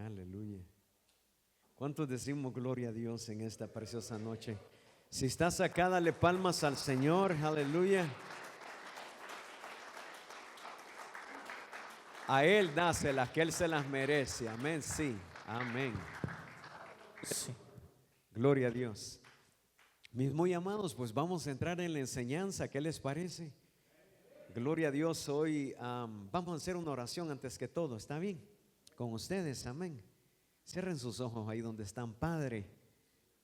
Aleluya. ¿Cuántos decimos gloria a Dios en esta preciosa noche? Si estás acá, dale palmas al Señor. Aleluya. A Él dáselas, que Él se las merece. Amén, sí. Amén. Sí. Gloria a Dios. Mis muy amados, pues vamos a entrar en la enseñanza. ¿Qué les parece? Gloria a Dios. Hoy vamos a hacer una oración antes que todo. ¿Está bien? Con ustedes, amén. Cierren sus ojos ahí donde están. Padre,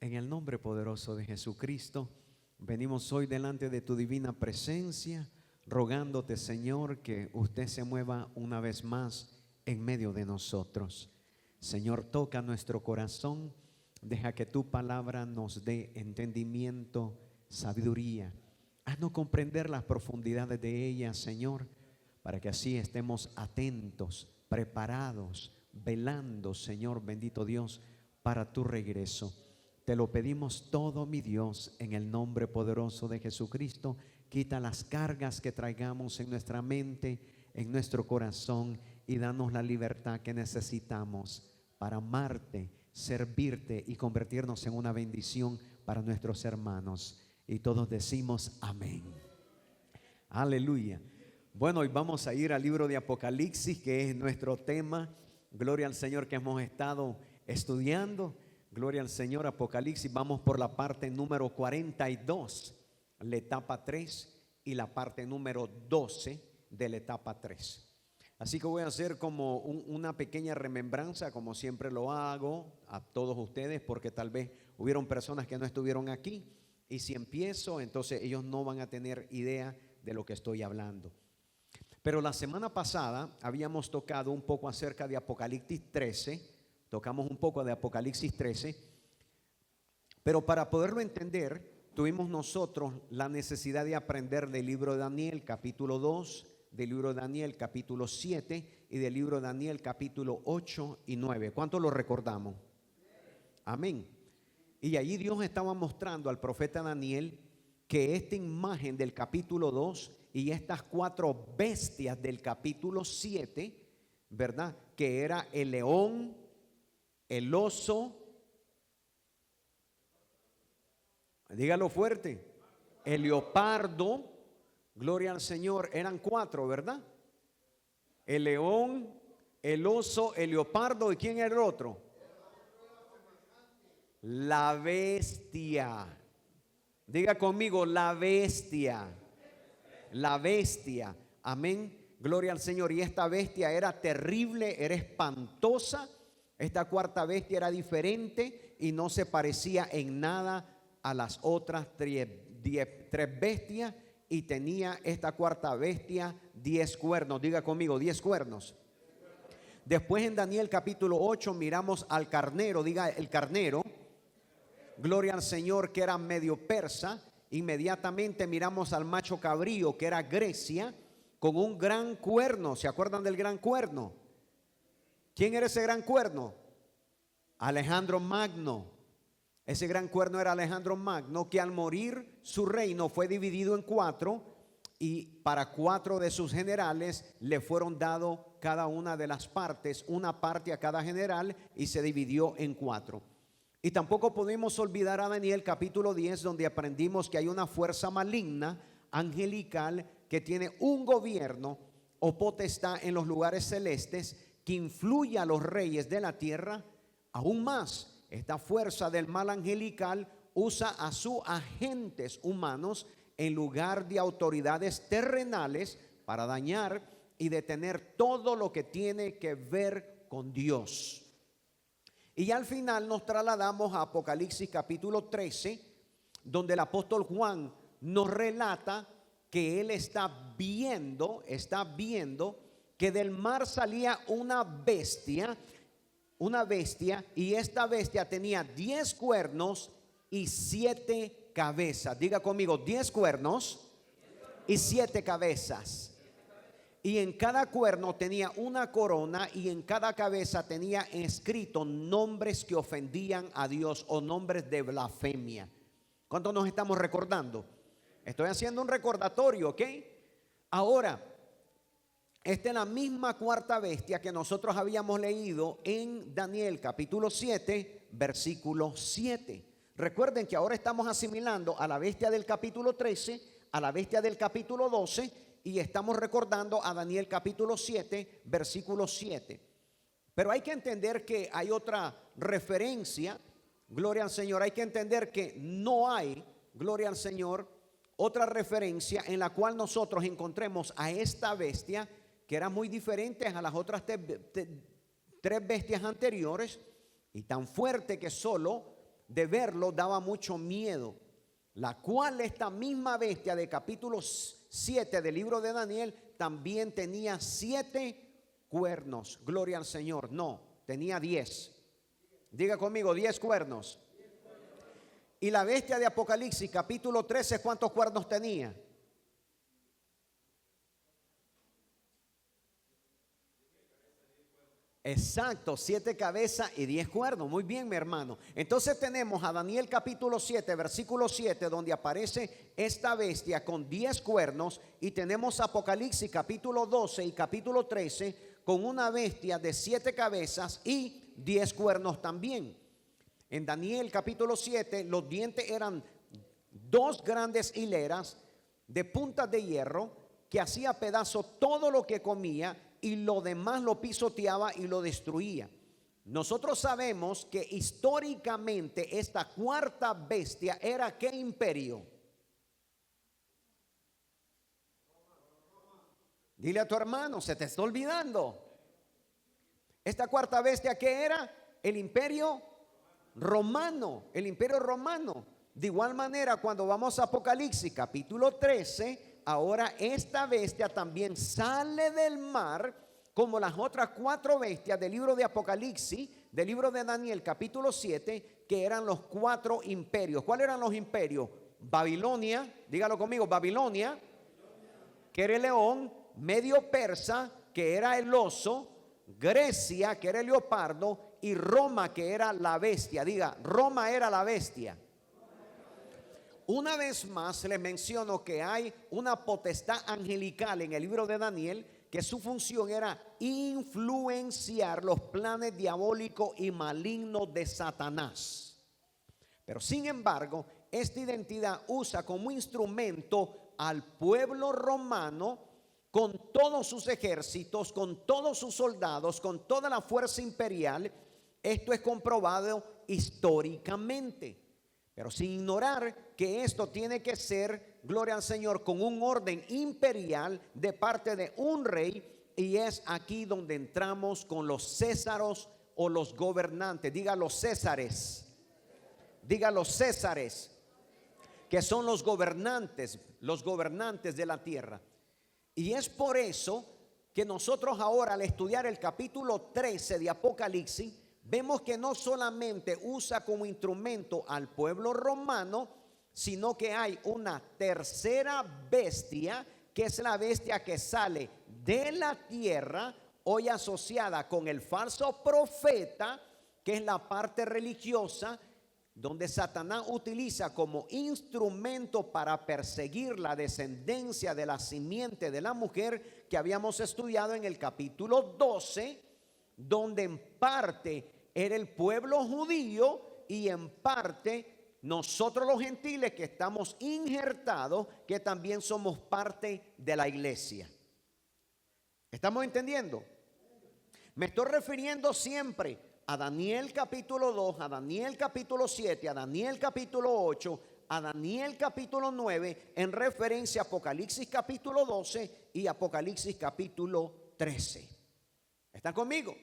en el nombre poderoso de Jesucristo, venimos hoy delante de tu divina presencia, rogándote, Señor, que usted se mueva una vez más en medio de nosotros. Señor, toca nuestro corazón, deja que tu palabra nos dé entendimiento, sabiduría. Haznos comprender las profundidades de ella, Señor, para que así estemos atentos, preparados, velando, Señor bendito Dios, para tu regreso. Te lo pedimos todo, mi Dios, en el nombre poderoso de Jesucristo. Quita las cargas que traigamos en nuestra mente, en nuestro corazón, y danos la libertad que necesitamos para amarte, servirte y convertirnos en una bendición para nuestros hermanos. Y todos decimos amén. Aleluya. Bueno, hoy vamos a ir al libro de Apocalipsis, que es nuestro tema. Gloria al Señor, que hemos estado estudiando. Gloria al Señor. Apocalipsis, vamos por la parte número 42, la etapa 3, y la parte número 12 de la etapa 3. Así que voy a hacer como una pequeña remembranza, como siempre lo hago, a todos ustedes, porque tal vez hubieron personas que no estuvieron aquí, y si empiezo, entonces ellos no van a tener idea de lo que estoy hablando. Pero la semana pasada habíamos tocado un poco acerca de Apocalipsis 13, tocamos un poco de Apocalipsis 13, pero para poderlo entender, tuvimos nosotros la necesidad de aprender del libro de Daniel, capítulo 2, del libro de Daniel, capítulo 7, y del libro de Daniel, capítulo 8 y 9. ¿Cuánto lo recordamos? Amén. Y allí Dios estaba mostrando al profeta Daniel que esta imagen del capítulo 2 y estas 4 bestias del capítulo 7, ¿verdad? Que era el león, el oso, dígalo fuerte, el leopardo, gloria al Señor, eran 4, ¿verdad? El león, el oso, el leopardo, ¿y quién era el otro? La bestia. Diga conmigo, la bestia. La bestia, amén, gloria al Señor. Y esta bestia era terrible, era espantosa. Esta cuarta bestia era diferente y no se parecía en nada a las otras tres bestias. Y tenía esta cuarta bestia 10 cuernos. Diga conmigo, 10 cuernos. Después en Daniel capítulo 8 miramos al carnero, diga el carnero, gloria al Señor, que era medio persa. Inmediatamente miramos al macho cabrío, que era Grecia, con un gran cuerno. ¿Se acuerdan del gran cuerno? ¿Quién era ese gran cuerno? Alejandro Magno. Ese gran cuerno era Alejandro Magno, que al morir su reino fue dividido en 4, y para 4 de sus generales le fueron dado cada una de las partes, una parte a cada general, y se dividió en 4. Y tampoco podemos olvidar a Daniel capítulo 10, donde aprendimos que hay una fuerza maligna, angelical, que tiene un gobierno o potestad en los lugares celestes, que influye a los reyes de la tierra. Aún más, esta fuerza del mal angelical usa a sus agentes humanos en lugar de autoridades terrenales para dañar y detener todo lo que tiene que ver con Dios. Y al final nos trasladamos a Apocalipsis capítulo 13, donde el apóstol Juan nos relata que él está viendo que del mar salía una bestia, y esta bestia tenía 10 cuernos y 7 cabezas. Diga conmigo, 10 cuernos y 7 cabezas. Y en cada cuerno tenía una corona, y en cada cabeza tenía escrito nombres que ofendían a Dios, o nombres de blasfemia. ¿Cuántos nos estamos recordando? Estoy haciendo un recordatorio, ¿ok? Ahora, Esta es la misma cuarta bestia que nosotros habíamos leído en Daniel capítulo 7, versículo 7. Recuerden que ahora estamos asimilando a la bestia del capítulo 13, a la bestia del capítulo 12 y estamos recordando a Daniel capítulo 7, versículo 7. Pero hay que entender que hay otra referencia, gloria al Señor, hay que entender que no hay, gloria al Señor, otra referencia en la cual nosotros encontremos a esta bestia que era muy diferente a las otras tres bestias anteriores y tan fuerte que solo de verlo daba mucho miedo, la cual esta misma bestia de capítulo 7 del libro de Daniel también tenía 7 cuernos, gloria al Señor. No, tenía 10. Diga conmigo, 10 cuernos. Y la bestia de Apocalipsis capítulo 13, ¿cuántos cuernos tenía? Exacto, 7 cabezas y 10 cuernos. Muy bien, mi hermano. Entonces tenemos a Daniel capítulo 7, versículo 7, donde aparece esta bestia con 10 cuernos. Y tenemos Apocalipsis capítulo 12 y capítulo 13 con una bestia de 7 cabezas y 10 cuernos también. En Daniel capítulo 7 los dientes eran 2 grandes hileras de puntas de hierro que hacía pedazo todo lo que comía y lo demás lo pisoteaba y lo destruía. Nosotros sabemos que históricamente esta cuarta bestia era ¿qué imperio? Dile a tu hermano, se te está olvidando. Esta cuarta bestia ¿qué era? El imperio romano, el imperio romano. De igual manera, cuando vamos a Apocalipsis capítulo 13, ahora esta bestia también sale del mar como las otras 4 bestias del libro de Apocalipsis, del libro de Daniel capítulo 7, que eran los 4 imperios. ¿Cuáles eran los imperios? Babilonia, dígalo conmigo, Babilonia, que era el león, Medio Persa, que era el oso, Grecia, que era el leopardo, y Roma, que era la bestia. Diga, Roma era la bestia. Una vez más les menciono que hay una potestad angelical en el libro de Daniel, que su función era influenciar los planes diabólicos y malignos de Satanás. Pero sin embargo, esta identidad usa como instrumento al pueblo romano con todos sus ejércitos, con todos sus soldados, con toda la fuerza imperial. Esto es comprobado históricamente. Pero sin ignorar que esto tiene que ser, gloria al Señor, con un orden imperial de parte de un rey. Y es aquí donde entramos con los césaros o los gobernantes. Diga los césares. Diga los césares, que son los gobernantes de la tierra. Y es por eso que nosotros ahora al estudiar el capítulo 13 de Apocalipsis, vemos que no solamente usa como instrumento al pueblo romano, sino que hay una tercera bestia, que es la bestia que sale de la tierra, hoy asociada con el falso profeta, que es la parte religiosa, donde Satanás utiliza como instrumento para perseguir la descendencia de la simiente de la mujer, que habíamos estudiado en el capítulo 12, donde en parte era el pueblo judío y en parte nosotros los gentiles que estamos injertados, que también somos parte de la iglesia. ¿Estamos entendiendo? Me estoy refiriendo siempre a Daniel capítulo 2, a Daniel capítulo 7, a Daniel capítulo 8, a Daniel capítulo 9, en referencia a Apocalipsis capítulo 12 y Apocalipsis capítulo 13. ¿Están conmigo?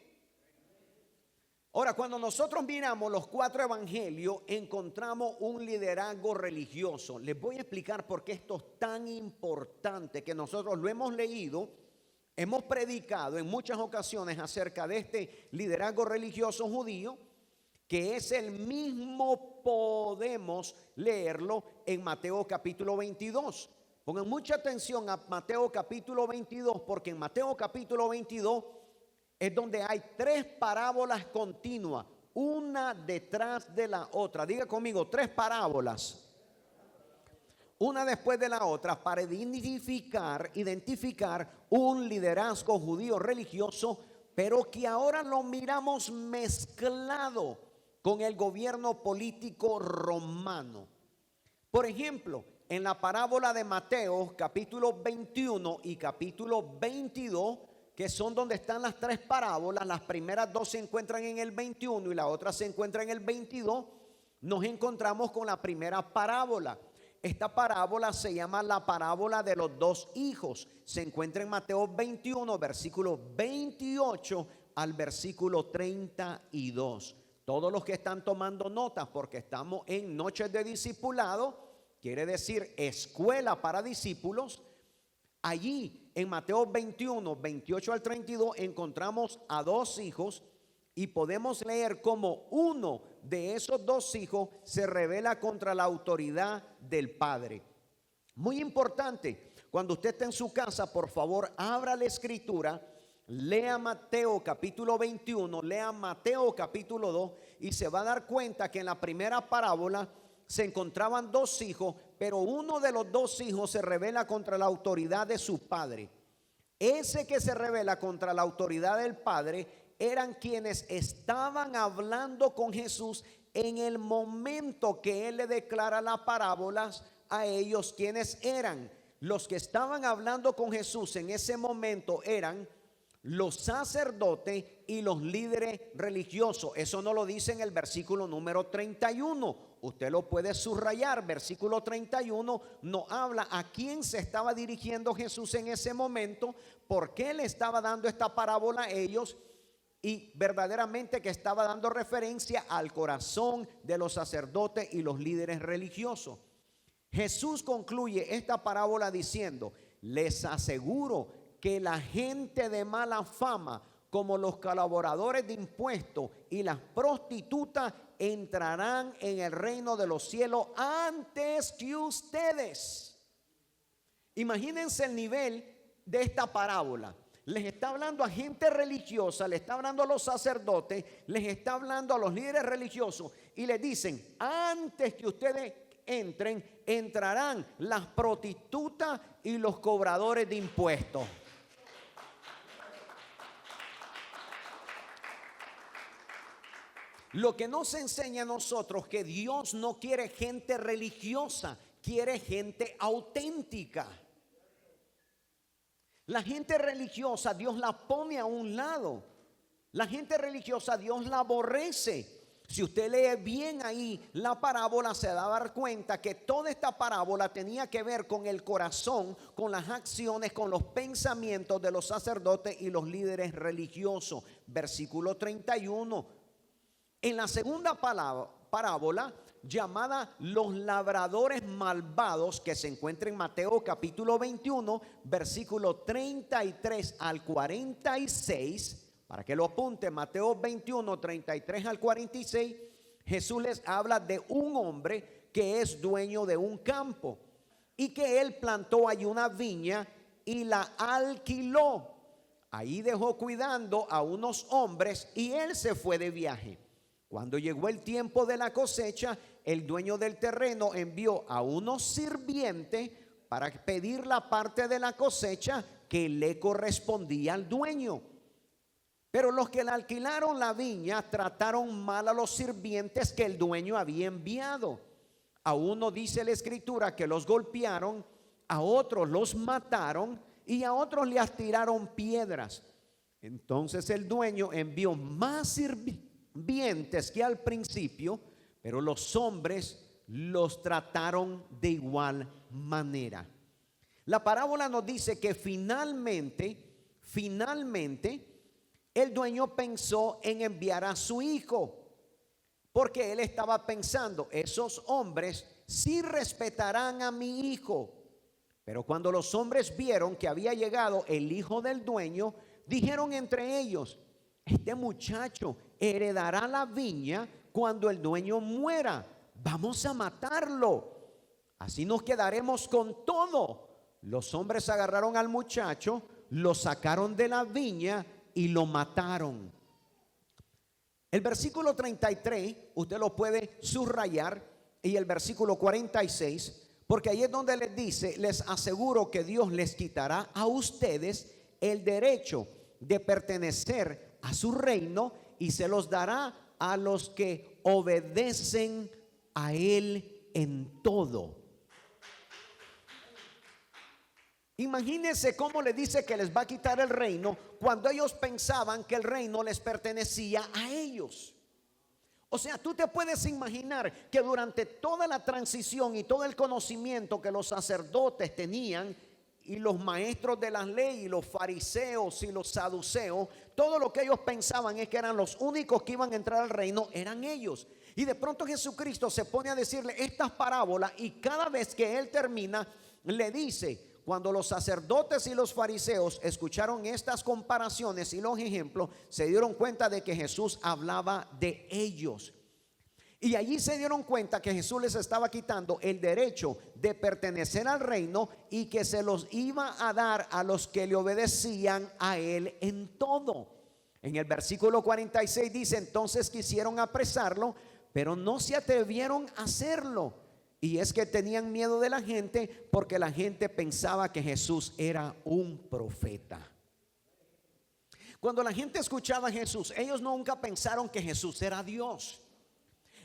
Ahora, cuando nosotros miramos los 4 evangelios, encontramos un liderazgo religioso. Les voy a explicar por qué esto es tan importante, que nosotros lo hemos leído, hemos predicado en muchas ocasiones acerca de este liderazgo religioso judío, que es el mismo, podemos leerlo en Mateo capítulo 22. Pongan mucha atención a Mateo capítulo 22, porque en Mateo capítulo 22 es donde hay 3 parábolas continuas, una detrás de la otra. Diga conmigo, 3 parábolas. una después de la otra para identificar un liderazgo judío religioso, pero que ahora lo miramos mezclado con el gobierno político romano. Por ejemplo, en la parábola de Mateo, capítulo 21 y capítulo 22, que son donde están las tres parábolas, las primeras dos se encuentran en el 21 y la otra se encuentra en el 22, nos encontramos con la primera parábola. Esta parábola se llama la parábola de los dos hijos. Se encuentra en Mateo 21, versículo 28 al versículo 32. Todos los que están tomando notas, porque estamos en noches de discipulado, quiere decir escuela para discípulos. Allí en Mateo 21, 28 al 32 encontramos a dos hijos y podemos leer cómo uno de esos dos hijos se rebela contra la autoridad del padre. Muy importante, cuando usted esté en su casa, por favor, abra la escritura, lea Mateo capítulo 21, lea Mateo capítulo 2 y se va a dar cuenta que en la primera parábola se encontraban dos hijos, pero uno de los dos hijos se rebela contra la autoridad de su padre. Ese que se rebela contra la autoridad del padre eran quienes estaban hablando con Jesús en el momento que él le declara las parábolas a ellos. ¿Quiénes eran? Los que estaban hablando con Jesús en ese momento eran los sacerdotes y los líderes religiosos. Eso no lo dice en el versículo número 31. Usted lo puede subrayar. Versículo 31 nos habla a quién se estaba dirigiendo Jesús en ese momento, por qué le estaba dando esta parábola a ellos, y verdaderamente que estaba dando referencia al corazón de los sacerdotes y los líderes religiosos. Jesús concluye esta parábola diciendo: les aseguro que la gente de mala fama, como los colaboradores de impuestos y las prostitutas, entrarán en el reino de los cielos antes que ustedes. Imagínense el nivel de esta parábola. Les está hablando a gente religiosa, les está hablando a los sacerdotes, les está hablando a los líderes religiosos y les dicen: antes que ustedes entren, entrarán las prostitutas y los cobradores de impuestos. Lo que nos enseña a nosotros que Dios no quiere gente religiosa, quiere gente auténtica. La gente religiosa Dios la pone a un lado. La gente religiosa Dios la aborrece. Si usted lee bien ahí la parábola, se va a dar cuenta que toda esta parábola tenía que ver con el corazón, con las acciones, con los pensamientos de los sacerdotes y los líderes religiosos. Versículo 31. En la segunda parábola, llamada los labradores malvados, que se encuentra en Mateo capítulo 21, versículo 33 al 46, para que lo apunte, Mateo 21, 33 al 46, Jesús les habla de un hombre que es dueño de un campo y que él plantó ahí una viña y la alquiló. Ahí dejó cuidando a unos hombres y él se fue de viaje. Cuando llegó el tiempo de la cosecha, el dueño del terreno envió a unos sirvientes para pedir la parte de la cosecha que le correspondía al dueño. Pero los que le alquilaron la viña trataron mal a los sirvientes que el dueño había enviado. A uno dice la escritura que los golpearon, a otros los mataron y a otros les tiraron piedras. Entonces el dueño envió más sirvientes que al principio, pero los hombres los trataron de igual manera. La parábola nos dice que finalmente el dueño pensó en enviar a su hijo, porque él estaba pensando: esos hombres sí respetarán a mi hijo. Pero cuando los hombres vieron que había llegado el hijo del dueño, dijeron entre ellos: este muchacho heredará la viña cuando el dueño muera. Vamos a matarlo, así nos quedaremos con todo. Los hombres agarraron al muchacho, lo sacaron de la viña y lo mataron. El versículo 33 usted lo puede subrayar, y el versículo 46, Porque ahí es donde les dice: les aseguro que Dios les quitará a ustedes el derecho de pertenecer a su reino y se los dará a los que obedecen a Él en todo. Imagínense cómo le dice que les va a quitar el reino cuando ellos pensaban que el reino les pertenecía a ellos. O sea, tú te puedes imaginar que durante toda la transición y todo el conocimiento que los sacerdotes tenían, y los maestros de la ley, y los fariseos y los saduceos, todo lo que ellos pensaban es que eran los únicos que iban a entrar al reino, eran ellos. Y de pronto Jesucristo se pone a decirle estas parábolas, y cada vez que él termina, le dice: cuando los sacerdotes y los fariseos escucharon estas comparaciones y los ejemplos, se dieron cuenta de que Jesús hablaba de ellos. Y allí se dieron cuenta que Jesús les estaba quitando el derecho de pertenecer al reino y que se los iba a dar a los que le obedecían a Él en todo. En el versículo 46 dice: entonces quisieron apresarlo, pero no se atrevieron a hacerlo. Y es que tenían miedo de la gente, porque la gente pensaba que Jesús era un profeta. Cuando la gente escuchaba a Jesús, ellos nunca pensaron que Jesús era Dios.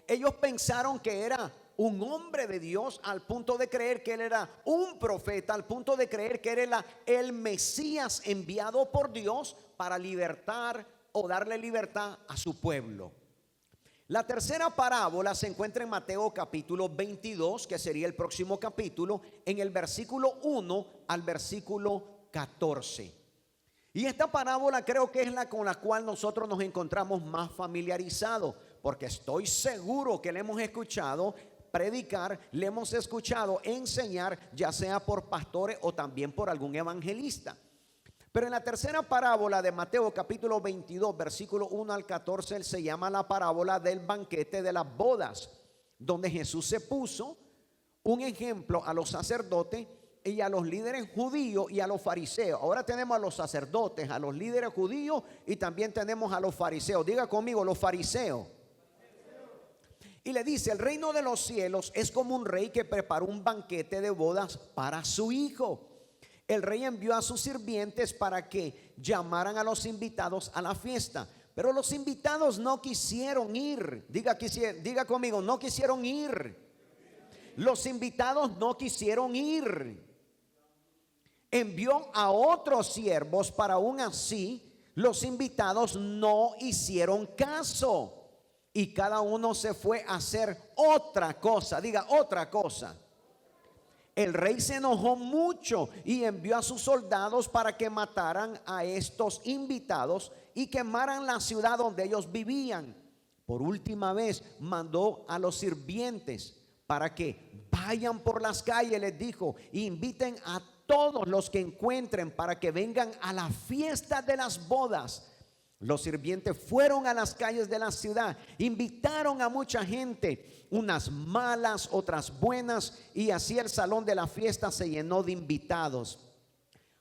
Ellos pensaron que era un hombre de Dios, al punto de creer que él era un profeta, al punto de creer que él era el Mesías enviado por Dios para libertar o darle libertad a su pueblo. La tercera parábola se encuentra en Mateo capítulo 22, que sería el próximo capítulo, en el versículo 1 al versículo 14. Y esta parábola creo que es la con la cual nosotros nos encontramos más familiarizados, porque estoy seguro que le hemos escuchado predicar, le hemos escuchado enseñar, ya sea por pastores o también por algún evangelista. Pero en la tercera parábola de Mateo capítulo 22, versículo 1 al 14, se llama la parábola del banquete de las bodas, donde Jesús se puso un ejemplo a los sacerdotes y a los líderes judíos y a los fariseos. Ahora tenemos a los sacerdotes, a los líderes judíos, y también tenemos a los fariseos. Diga conmigo: los fariseos. Y le dice: el reino de los cielos es como un rey que preparó un banquete de bodas para su hijo. El rey envió a sus sirvientes para que llamaran a los invitados a la fiesta, pero los invitados no quisieron ir. Diga conmigo: no quisieron ir. Los invitados no quisieron ir. Envió a otros siervos, para aún así los invitados no hicieron caso, y cada uno se fue a hacer otra cosa. Diga: otra cosa. El rey se enojó mucho y envió a sus soldados para que mataran a estos invitados y quemaran la ciudad donde ellos vivían. Por última vez mandó a los sirvientes para que vayan por las calles, les dijo, e inviten a todos los que encuentren para que vengan a la fiesta de las bodas. Los sirvientes fueron a las calles de la ciudad, invitaron a mucha gente, unas malas, otras buenas, y así el salón de la fiesta se llenó de invitados.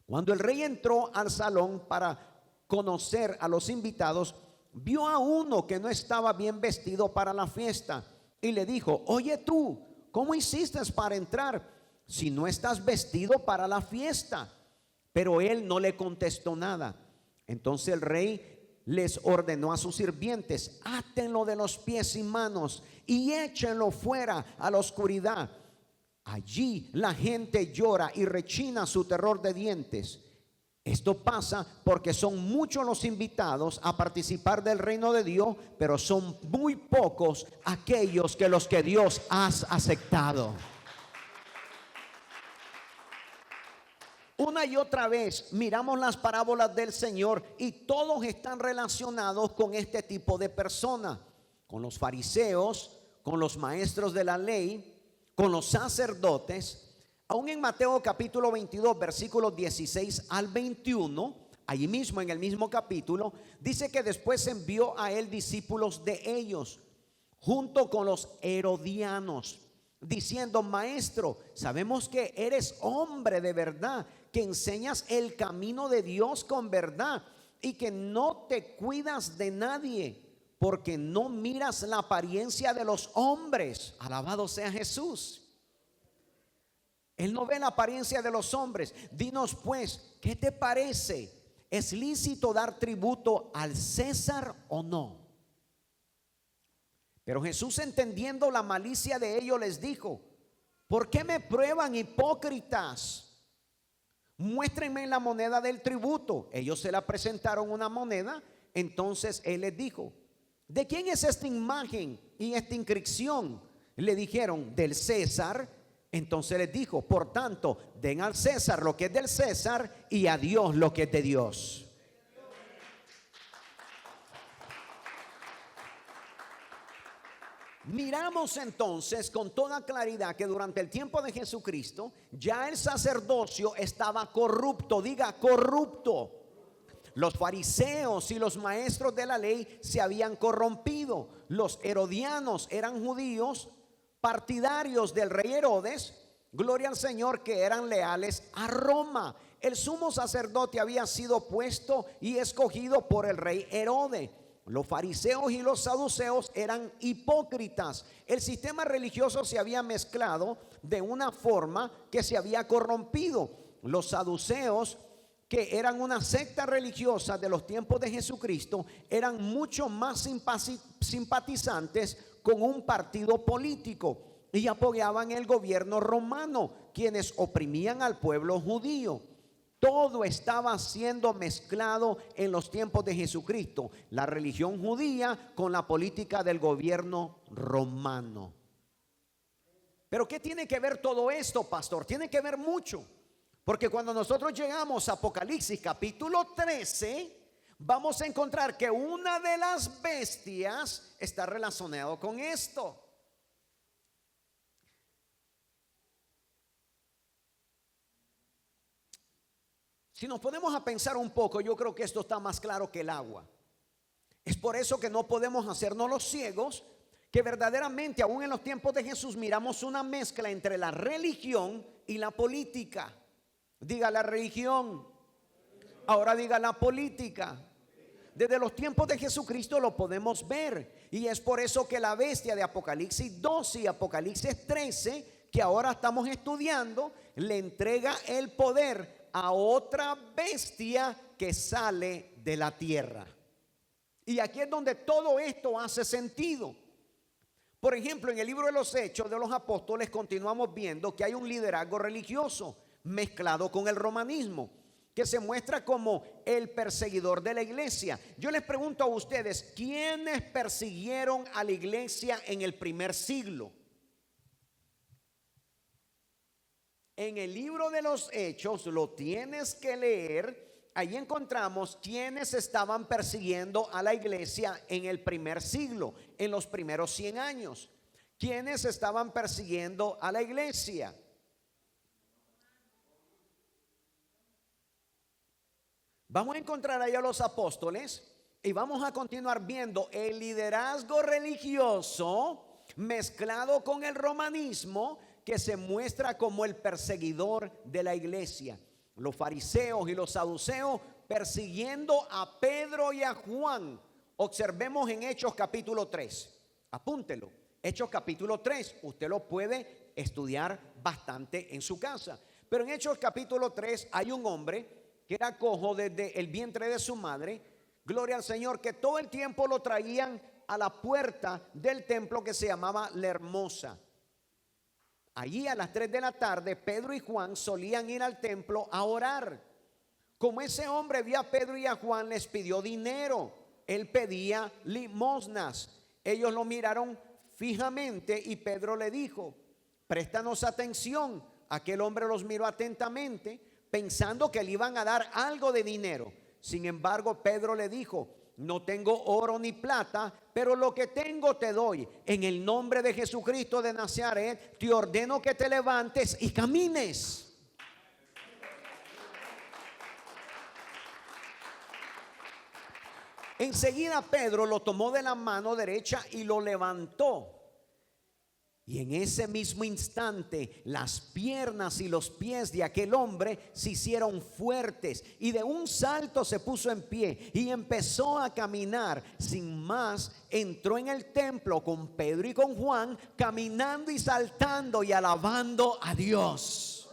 Cuando el rey entró al salón para conocer a los invitados, vio a uno que no estaba bien vestido para la fiesta y le dijo: oye tú, ¿cómo hiciste para entrar si no estás vestido para la fiesta? Pero él no le contestó nada. Entonces el rey les ordenó a sus sirvientes: átenlo de los pies y manos y échenlo fuera a la oscuridad. Allí la gente llora y rechina su terror de dientes. Esto pasa porque son muchos los invitados a participar del reino de Dios, pero son muy pocos aquellos que los que Dios ha aceptado. Una y otra vez miramos las parábolas del Señor y todos están relacionados con este tipo de personas, con los fariseos, con los maestros de la ley, con los sacerdotes. Aún en Mateo capítulo 22, versículos 16 al 21, allí mismo en el mismo capítulo, dice que después envió a él discípulos de ellos, junto con los herodianos, diciendo: maestro, sabemos que eres hombre de verdad, que enseñas el camino de Dios con verdad y que no te cuidas de nadie, porque no miras la apariencia de los hombres. Alabado sea Jesús. Él no ve la apariencia de los hombres. Dinos pues, ¿qué te parece? ¿Es lícito dar tributo al César o no? Pero Jesús, entendiendo la malicia de ellos, les dijo: ¿por qué me prueban, hipócritas? Muéstrenme la moneda del tributo. Ellos se la presentaron una moneda. Entonces él les dijo: ¿de quién es esta imagen y esta inscripción? Le dijeron: del César. Entonces les dijo: por tanto, den al César lo que es del César y a Dios lo que es de Dios. Miramos entonces con toda claridad que durante el tiempo de Jesucristo ya el sacerdocio estaba corrupto. Diga, corrupto. Los fariseos y los maestros de la ley se habían corrompido. Los herodianos eran judíos partidarios del rey Herodes, gloria al Señor, que eran leales a Roma. El sumo sacerdote había sido puesto y escogido por el rey Herodes. Los fariseos y los saduceos eran hipócritas. El sistema religioso se había mezclado de una forma que se había corrompido. Los saduceos, que eran una secta religiosa de los tiempos de Jesucristo, eran mucho más simpatizantes con un partido político y apoyaban el gobierno romano, quienes oprimían al pueblo judío. Todo estaba siendo mezclado en los tiempos de Jesucristo, la religión judía con la política del gobierno romano. Pero ¿qué tiene que ver todo esto, pastor? Tiene que ver mucho, porque cuando nosotros llegamos a Apocalipsis capítulo 13, vamos a encontrar que una de las bestias está relacionado con esto. Si nos ponemos a pensar un poco, yo creo que esto está más claro que el agua. Es por eso que no podemos hacernos los ciegos, que verdaderamente aún en los tiempos de Jesús miramos una mezcla entre la religión y la política. Diga la religión, ahora diga la política. Desde los tiempos de Jesucristo lo podemos ver, y es por eso que la bestia de Apocalipsis 12 y Apocalipsis 13, que ahora estamos estudiando, le entrega el poder a otra bestia que sale de la tierra. Y aquí es donde todo esto hace sentido. Por ejemplo, en el libro de los Hechos de los Apóstoles continuamos viendo que hay un liderazgo religioso mezclado con el romanismo, que se muestra como el perseguidor de la iglesia. Yo les pregunto a ustedes, ¿quiénes persiguieron a la iglesia en el primer siglo? En el libro de los Hechos, lo tienes que leer, ahí encontramos quienes estaban persiguiendo a la iglesia en el primer siglo, en los primeros 100 años. ¿Quiénes estaban persiguiendo a la iglesia? Vamos a encontrar ahí a los apóstoles y vamos a continuar viendo el liderazgo religioso mezclado con el romanismo, que se muestra como el perseguidor de la iglesia. Los fariseos y los saduceos persiguiendo a Pedro y a Juan. Observemos en Hechos capítulo 3. Apúntelo. Hechos capítulo 3. Usted lo puede estudiar bastante en su casa. Pero en Hechos capítulo 3 hay un hombre que era cojo desde el vientre de su madre. Gloria al Señor, que todo el tiempo lo traían a la puerta del templo que se llamaba La Hermosa. Allí a las 3 de la tarde Pedro y Juan solían ir al templo a orar. Como ese hombre vio a Pedro y a Juan, les pidió dinero. Él pedía limosnas. Ellos lo miraron fijamente y Pedro le dijo: préstanos atención. Aquel hombre los miró atentamente, pensando que le iban a dar algo de dinero. Sin embargo, Pedro le dijo: no tengo oro ni plata, pero lo que tengo te doy. En el nombre de Jesucristo de Nazaret, te ordeno que te levantes y camines. Enseguida Pedro lo tomó de la mano derecha y lo levantó. Y en ese mismo instante las piernas y los pies de aquel hombre se hicieron fuertes, y de un salto se puso en pie y empezó a caminar. Sin más, entró en el templo con Pedro y con Juan, caminando y saltando y alabando a Dios.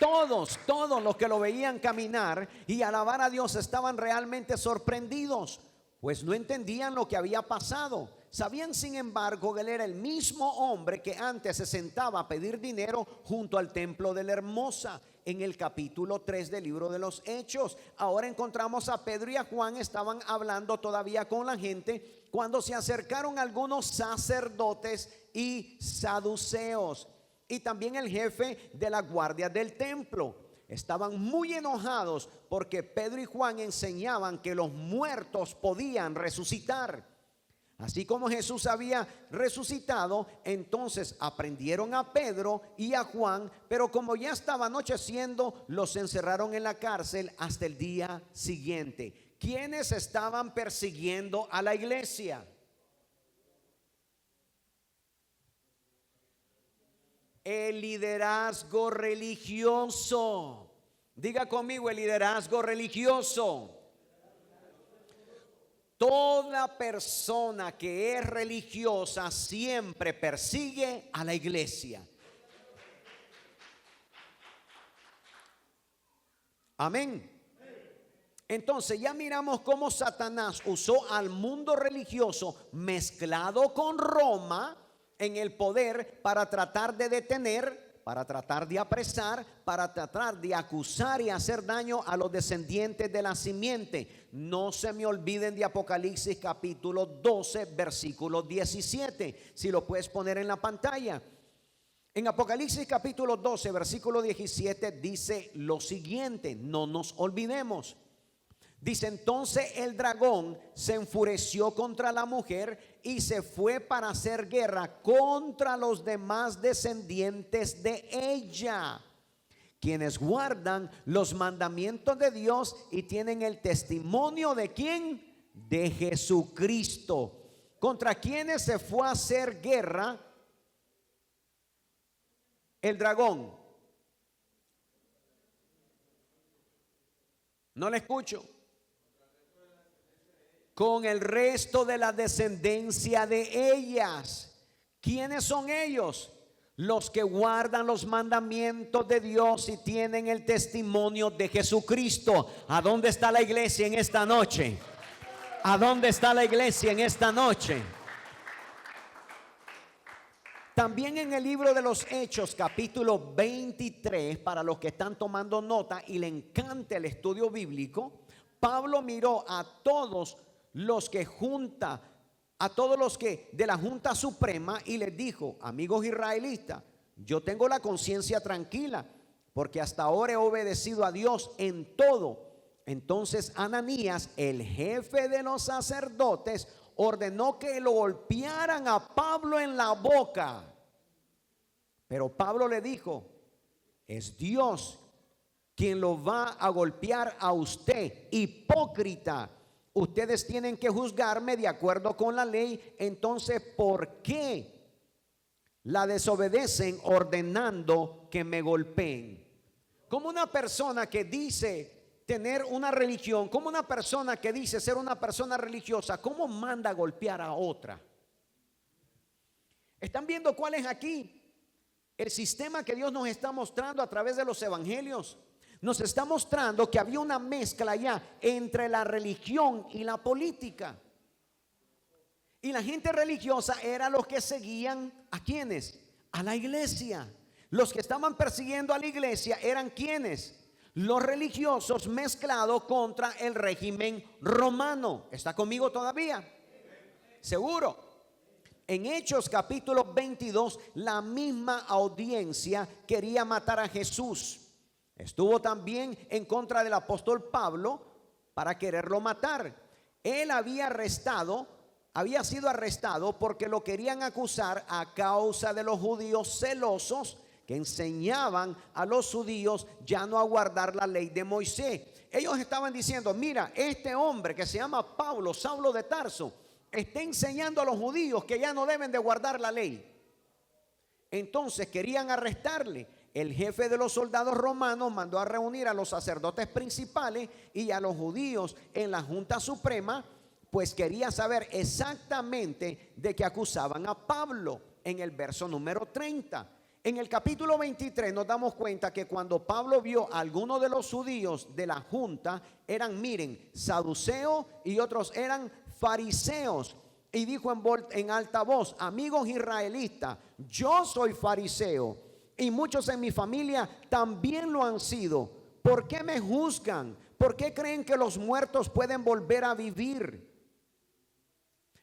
Todos los que lo veían caminar y alabar a Dios estaban realmente sorprendidos, pues no entendían lo que había pasado. Sabían, sin embargo, que él era el mismo hombre que antes se sentaba a pedir dinero junto al templo de la Hermosa, en el capítulo 3 del libro de los Hechos. Ahora encontramos a Pedro y a Juan, estaban hablando todavía con la gente, cuando se acercaron algunos sacerdotes y saduceos, y también el jefe de la guardia del templo. Estaban muy enojados porque Pedro y Juan enseñaban que los muertos podían resucitar. Así como Jesús había resucitado, entonces aprendieron a Pedro y a Juan, pero como ya estaba anocheciendo, los encerraron en la cárcel hasta el día siguiente. ¿Quiénes estaban persiguiendo a la iglesia? El liderazgo religioso. Diga conmigo, el liderazgo religioso. Toda persona que es religiosa siempre persigue a la iglesia. Amén. Entonces ya miramos cómo Satanás usó al mundo religioso mezclado con Roma en el poder para tratar de detener, para tratar de apresar, para tratar de acusar y hacer daño a los descendientes de la simiente. No se me olviden de Apocalipsis capítulo 12, versículo 17. Si lo puedes poner en la pantalla. En Apocalipsis capítulo 12, versículo 17 dice lo siguiente, no nos olvidemos. Dice: entonces el dragón se enfureció contra la mujer y se fue para hacer guerra contra los demás descendientes de ella, quienes guardan los mandamientos de Dios y tienen el testimonio de ¿quién? De Jesucristo. ¿Contra quienes se fue a hacer guerra el dragón? No le escucho. Con el resto de la descendencia de ellas. ¿Quiénes son ellos? Los que guardan los mandamientos de Dios y tienen el testimonio de Jesucristo. ¿A dónde está la iglesia en esta noche? ¿A dónde está la iglesia en esta noche? También en el libro de los Hechos, capítulo 23, para los que están tomando nota y le encanta el estudio bíblico, Pablo miró a todos los que de la Junta Suprema y les dijo: amigos israelitas, yo tengo la conciencia tranquila porque hasta ahora he obedecido a Dios en todo. Entonces Ananías, el jefe de los sacerdotes, ordenó que lo golpearan a Pablo en la boca. Pero Pablo le dijo: es Dios quien lo va a golpear a usted, hipócrita. Ustedes tienen que juzgarme de acuerdo con la ley. Entonces, ¿por qué la desobedecen ordenando que me golpeen? Como una persona que dice tener una religión, como una persona que dice ser una persona religiosa, ¿cómo manda a golpear a otra? ¿Están viendo cuál es aquí el sistema que Dios nos está mostrando a través de los evangelios? Nos está mostrando que había una mezcla ya entre la religión y la política. Y la gente religiosa era los que seguían ¿a quiénes? A la iglesia. Los que estaban persiguiendo a la iglesia eran ¿quiénes? Los religiosos mezclados contra el régimen romano. ¿Está conmigo todavía? ¿Seguro? En Hechos capítulo 22, la misma audiencia quería matar a Jesús. Estuvo también en contra del apóstol Pablo para quererlo matar. Él había sido arrestado porque lo querían acusar a causa de los judíos celosos que enseñaban a los judíos ya no a guardar la ley de Moisés. Ellos estaban diciendo: mira, este hombre que se llama Pablo, Saulo de Tarso, está enseñando a los judíos que ya no deben de guardar la ley. Entonces querían arrestarle. El jefe de los soldados romanos mandó a reunir a los sacerdotes principales y a los judíos en la Junta Suprema, pues quería saber exactamente de qué acusaban a Pablo. En el verso número 30, En el capítulo 23 nos damos cuenta que cuando Pablo vio a algunos de los judíos de la junta, eran, miren, saduceos y otros eran fariseos. Y dijo en alta voz: amigos israelitas, yo soy fariseo y muchos en mi familia también lo han sido. ¿Por qué me juzgan? ¿Por qué creen que los muertos pueden volver a vivir?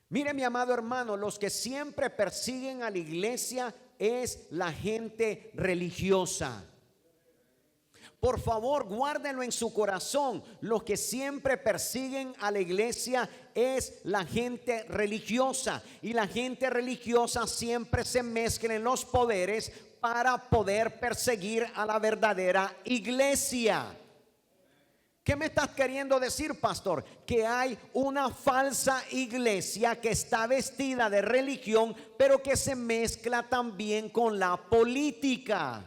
Mire, mi amado hermano, los que siempre persiguen a la iglesia es la gente religiosa. Por favor, guárdenlo en su corazón. Los que siempre persiguen a la iglesia es la gente religiosa. Y la gente religiosa siempre se mezcla en los poderes para poder perseguir a la verdadera iglesia. ¿Qué me estás queriendo decir, pastor? Que hay una falsa iglesia que está vestida de religión, pero que se mezcla también con la política.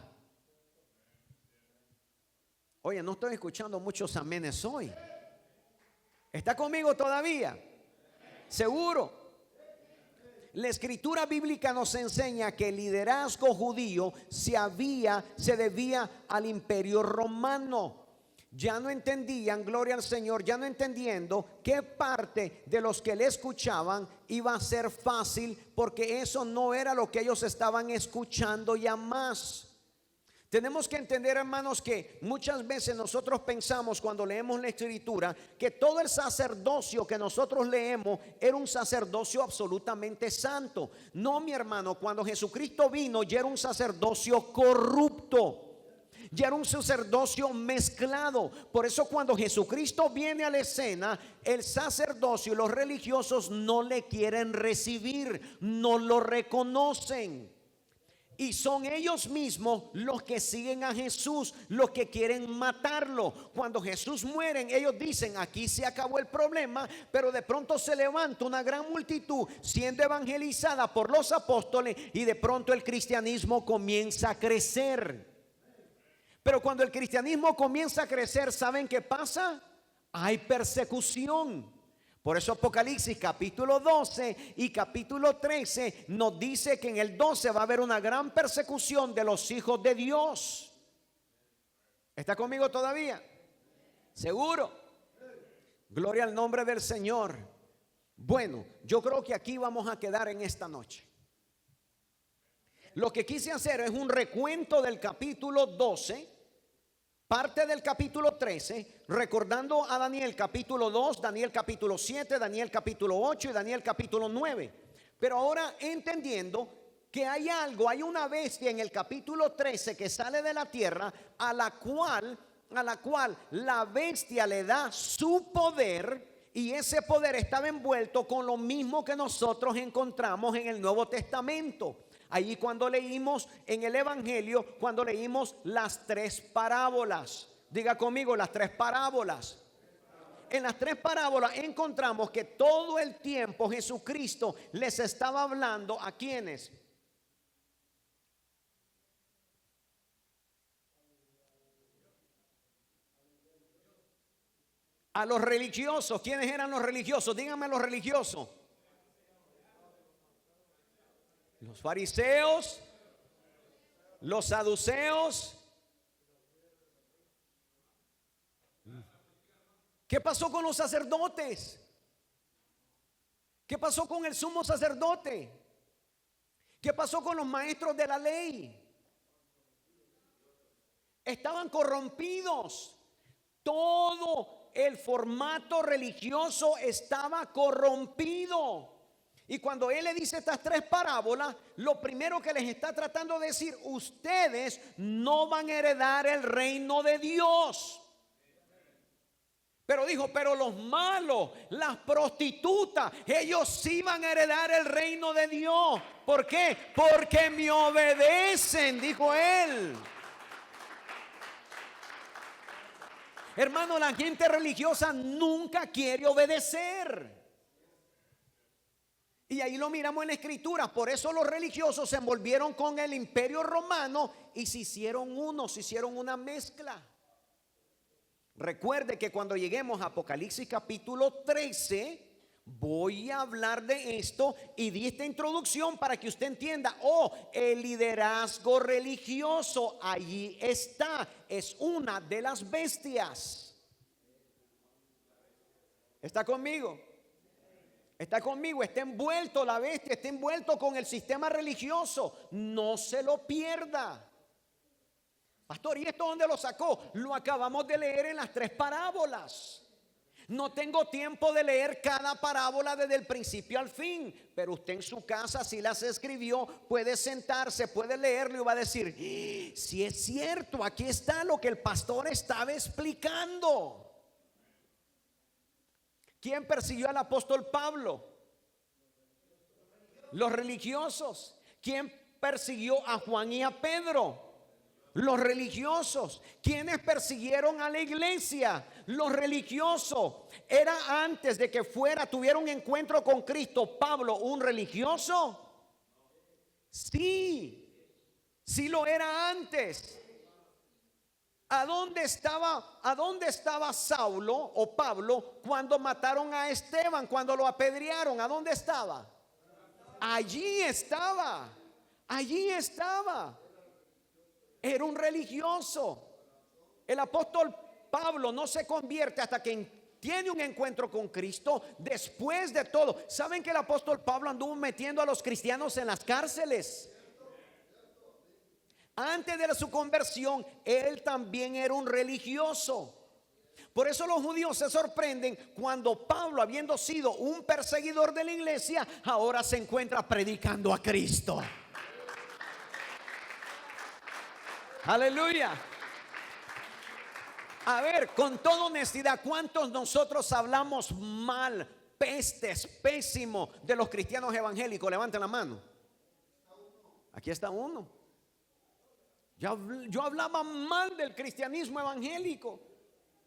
Oye, no estoy escuchando muchos amenes hoy. ¿Está conmigo todavía? ¿Seguro? La escritura bíblica nos enseña que el liderazgo judío se debía al imperio romano. Ya no entendían, gloria al Señor, ya no entendiendo qué parte de los que le escuchaban iba a ser fácil, porque eso no era lo que ellos estaban escuchando ya más. Tenemos que entender, hermanos, que muchas veces nosotros pensamos cuando leemos la escritura que todo el sacerdocio que nosotros leemos era un sacerdocio absolutamente santo. No, mi hermano, cuando Jesucristo vino ya era un sacerdocio corrupto. Ya era un sacerdocio mezclado. Por eso cuando Jesucristo viene a la escena, el sacerdocio y los religiosos no le quieren recibir, no lo reconocen. Y son ellos mismos los que siguen a Jesús, los que quieren matarlo. Cuando Jesús muere, ellos dicen: aquí se acabó el problema. Pero de pronto se levanta una gran multitud siendo evangelizada por los apóstoles, y de pronto el cristianismo comienza a crecer. Pero cuando el cristianismo comienza a crecer, ¿saben qué pasa? Hay persecución. Por eso Apocalipsis capítulo 12 y capítulo 13 nos dice que en el 12 va a haber una gran persecución de los hijos de Dios. ¿Está conmigo todavía? ¿Seguro? Gloria al nombre del Señor. Bueno, yo creo que aquí vamos a quedar en esta noche. Lo que quise hacer es un recuento del capítulo 12, parte del capítulo 13, recordando a Daniel capítulo 2, Daniel capítulo 7, Daniel capítulo 8 y Daniel capítulo 9. Pero ahora entendiendo que hay algo, hay una bestia en el capítulo 13 que sale de la tierra, a la cual la bestia le da su poder, y ese poder estaba envuelto con lo mismo que nosotros encontramos en el Nuevo Testamento. Allí cuando leímos en el Evangelio, cuando leímos las tres parábolas. Diga conmigo, las tres parábolas. En las tres parábolas encontramos que todo el tiempo Jesucristo les estaba hablando ¿a quiénes? A los religiosos. ¿Quiénes eran los religiosos? Díganme los religiosos. Los fariseos, los saduceos. ¿Qué pasó con los sacerdotes? ¿Qué pasó con el sumo sacerdote? ¿Qué pasó con los maestros de la ley? Estaban corrompidos. Todo el formato religioso estaba corrompido. Y cuando él le dice estas tres parábolas, lo primero que les está tratando de decir: ustedes no van a heredar el reino de Dios. Pero dijo: pero los malos, las prostitutas, ellos sí van a heredar el reino de Dios. ¿Por qué? Porque me obedecen, dijo él. Hermano, la gente religiosa nunca quiere obedecer. Y ahí lo miramos en la escritura. Por eso los religiosos se envolvieron con el imperio romano y se hicieron uno, se hicieron una mezcla. Recuerde que cuando lleguemos a Apocalipsis capítulo 13, Voy a hablar de esto y di esta introducción para que usted entienda. El liderazgo religioso allí está. Es una de las bestias. ¿Está conmigo? Está conmigo, está envuelto la bestia, está envuelto con el sistema religioso. No se lo pierda. Pastor, ¿y esto dónde lo sacó? Lo acabamos de leer en las 3 parábolas. No tengo tiempo de leer cada parábola desde el principio al fin, pero usted en su casa, si las escribió, puede sentarse, puede leerlo y va a decir: si es cierto, aquí está lo que el pastor estaba explicando. ¿Quién persiguió al apóstol Pablo? Los religiosos. ¿Quién persiguió a Juan y a Pedro? Los religiosos. ¿Quiénes persiguieron a la iglesia? Los religiosos. ¿Era antes de que tuviera un encuentro con Cristo Pablo un religioso? Sí, sí lo era antes. ¿A dónde estaba Saulo o Pablo cuando mataron a Esteban, cuando lo apedrearon? ¿A dónde estaba? Allí estaba. Allí estaba. Era un religioso. El apóstol Pablo no se convierte hasta que tiene un encuentro con Cristo. Después de todo, ¿saben que el apóstol Pablo anduvo metiendo a los cristianos en las cárceles? Antes de su conversión, él también era un religioso. Por eso los judíos se sorprenden cuando Pablo, habiendo sido un perseguidor de la iglesia, ahora se encuentra predicando a Cristo. Aleluya. A ver, con toda honestidad, ¿cuántos nosotros hablamos mal, pestes, pésimo de los cristianos evangélicos? Levanten la mano. Aquí está uno. Yo hablaba mal del cristianismo evangélico.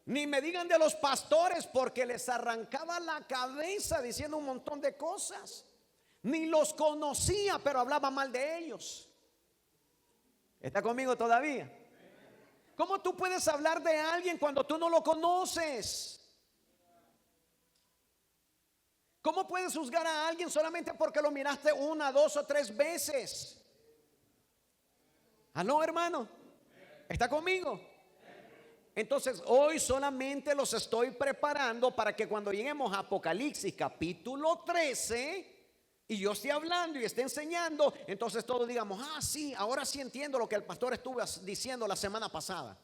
Ni me digan de los pastores, porque les arrancaba la cabeza diciendo un montón de cosas. Ni los conocía, pero hablaba mal de ellos. ¿Está conmigo todavía? ¿Cómo tú puedes hablar de alguien cuando tú no lo conoces? ¿Cómo puedes juzgar a alguien solamente porque lo miraste 1, 2 o 3 veces? ¿Aló, hermano? ¿Está conmigo? Entonces hoy solamente los estoy preparando para que cuando lleguemos a Apocalipsis capítulo 13 y yo esté hablando y esté enseñando, entonces todos digamos: ah, sí, ahora sí entiendo lo que el pastor estuvo diciendo la semana pasada.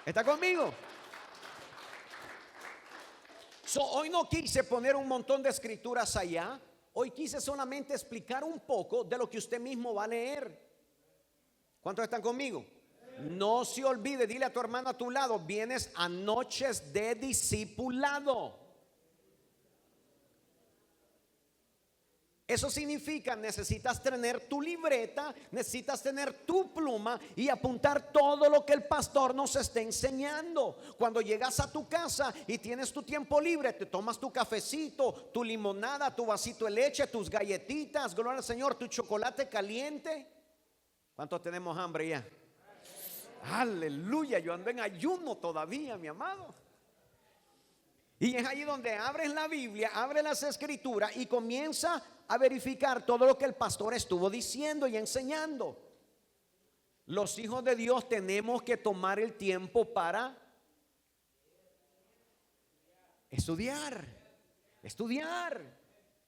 ¿Está conmigo? Hoy no quise poner un montón de escrituras allá. Hoy quise solamente explicar un poco de lo que usted mismo va a leer. ¿Cuántos están conmigo? No se olvide, dile a tu hermano a tu lado: vienes a noches de discipulado. Eso significa, necesitas tener tu libreta, necesitas tener tu pluma y apuntar todo lo que el pastor nos esté enseñando. Cuando llegas a tu casa y tienes tu tiempo libre, te tomas tu cafecito, tu limonada, tu vasito de leche, tus galletitas, gloria al Señor, tu chocolate caliente. ¿Cuántos tenemos hambre ya? Aleluya, yo ando en ayuno todavía, mi amado. Y es ahí donde abres la Biblia, abres las escrituras y comienza a verificar todo lo que el pastor estuvo diciendo y enseñando. Los hijos de Dios tenemos que tomar el tiempo para estudiar.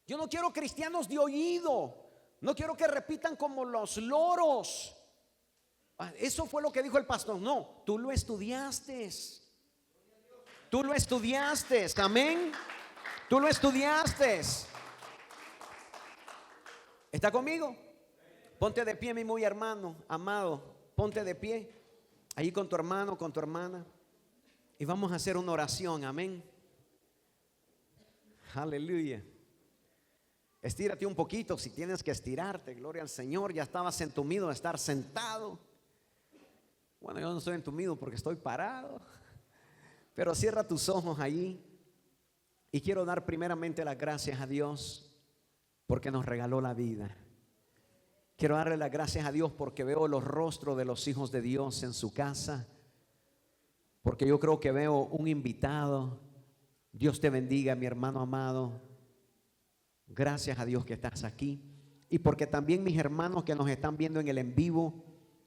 Yo no quiero cristianos de oído. No quiero que repitan como los loros. Eso fue lo que dijo el pastor. No, tú lo estudiaste. Tú lo estudiaste, amén. Tú lo estudiaste. ¿Está conmigo? Ponte de pie, mi muy hermano, amado. Ponte de pie, ahí con tu hermano, con tu hermana. Y vamos a hacer una oración, amén. Aleluya. Estírate un poquito si tienes que estirarte, gloria al Señor. Ya estabas entumido de estar sentado. Bueno, yo no estoy entumido porque estoy parado. Pero cierra tus ojos ahí. Y quiero dar primeramente las gracias a Dios porque nos regaló la vida. Quiero darle las gracias a Dios porque veo los rostros de los hijos de Dios en su casa. Porque yo creo que veo un invitado, Dios te bendiga, mi hermano amado. Gracias a Dios que estás aquí. Y porque también mis hermanos que nos están viendo en el en vivo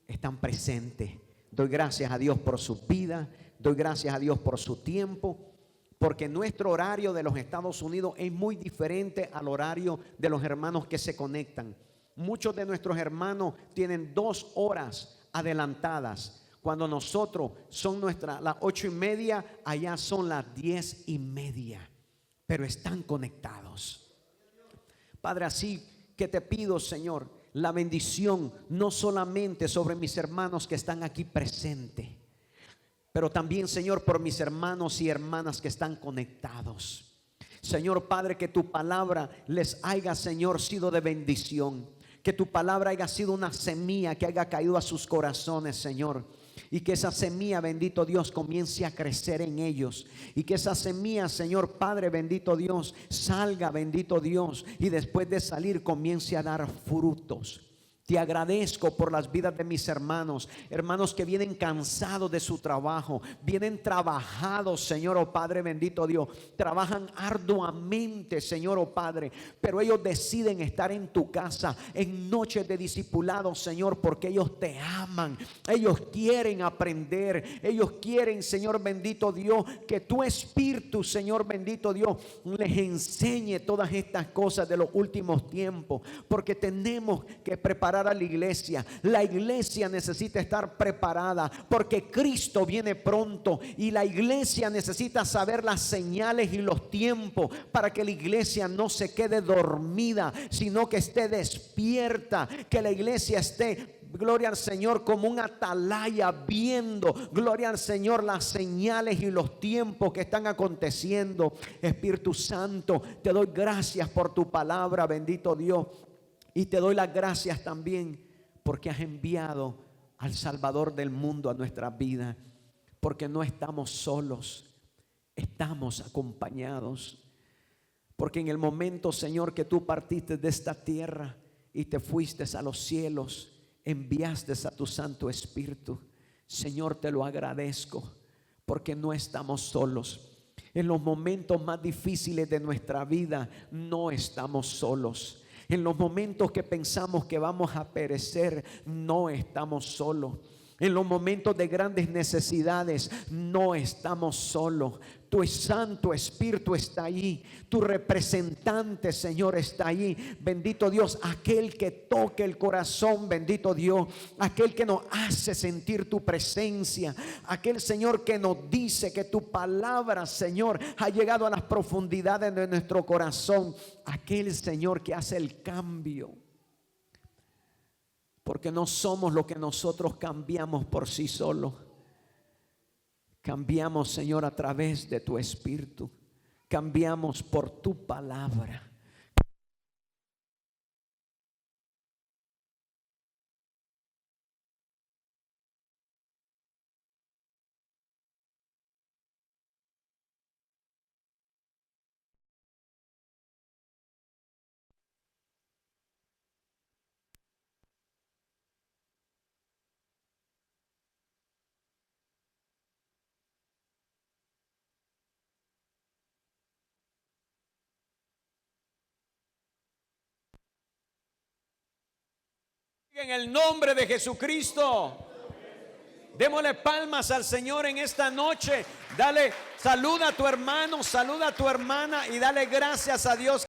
están presentes. Doy gracias a Dios por su vida. Doy gracias a Dios por su tiempo. Porque nuestro horario de los Estados Unidos es muy diferente al horario de los hermanos que se conectan. Muchos de nuestros hermanos tienen 2 horas adelantadas. Cuando nosotros son las 8:30, allá son las 10:30. Pero están conectados. Padre, así que te pido, Señor, la bendición no solamente sobre mis hermanos que están aquí presentes, pero también, Señor, por mis hermanos y hermanas que están conectados. Señor Padre, que tu palabra les haya, Señor, sido de bendición. Que tu palabra haya sido una semilla que haya caído a sus corazones, Señor. Y que esa semilla, bendito Dios, comience a crecer en ellos. Y que esa semilla, Señor Padre, bendito Dios, salga, bendito Dios. Y después de salir comience a dar frutos. Te agradezco por las vidas de mis hermanos, hermanos que vienen cansados de su trabajo, vienen trabajados, Señor, oh Padre bendito Dios, trabajan arduamente, Señor, oh Padre, pero ellos deciden estar en tu casa en noches de discipulado, Señor, porque ellos te aman, ellos quieren aprender, ellos quieren, Señor bendito Dios, que tu Espíritu, Señor bendito Dios, les enseñe todas estas cosas de los últimos tiempos, porque tenemos que preparar a la iglesia. La iglesia necesita estar preparada porque Cristo viene pronto y la iglesia necesita saber las señales y los tiempos para que la iglesia no se quede dormida, sino que esté despierta, que la iglesia esté, gloria al Señor, como un atalaya viendo, gloria al Señor, las señales y los tiempos que están aconteciendo. Espíritu Santo, te doy gracias por tu palabra, bendito Dios. Y te doy las gracias también porque has enviado al Salvador del mundo a nuestra vida. Porque no estamos solos, estamos acompañados. Porque en el momento, Señor, que tú partiste de esta tierra y te fuiste a los cielos, enviaste a tu Santo Espíritu. Señor, te lo agradezco porque no estamos solos. En los momentos más difíciles de nuestra vida no estamos solos. En los momentos que pensamos que vamos a perecer, no estamos solos. En los momentos de grandes necesidades, no estamos solos. Tu Santo Espíritu está allí. Tu representante, Señor, está allí. Bendito Dios, aquel que toque el corazón, bendito Dios. Aquel que nos hace sentir tu presencia. Aquel, Señor, que nos dice que tu palabra, Señor, ha llegado a las profundidades de nuestro corazón. Aquel, Señor, que hace el cambio. Porque no somos lo que nosotros cambiamos por sí solos. Cambiamos, Señor, a través de tu Espíritu. Cambiamos por tu palabra. En el nombre de Jesucristo. Démosle palmas al Señor en esta noche. Dale, saluda a tu hermano, saluda a tu hermana y dale gracias a Dios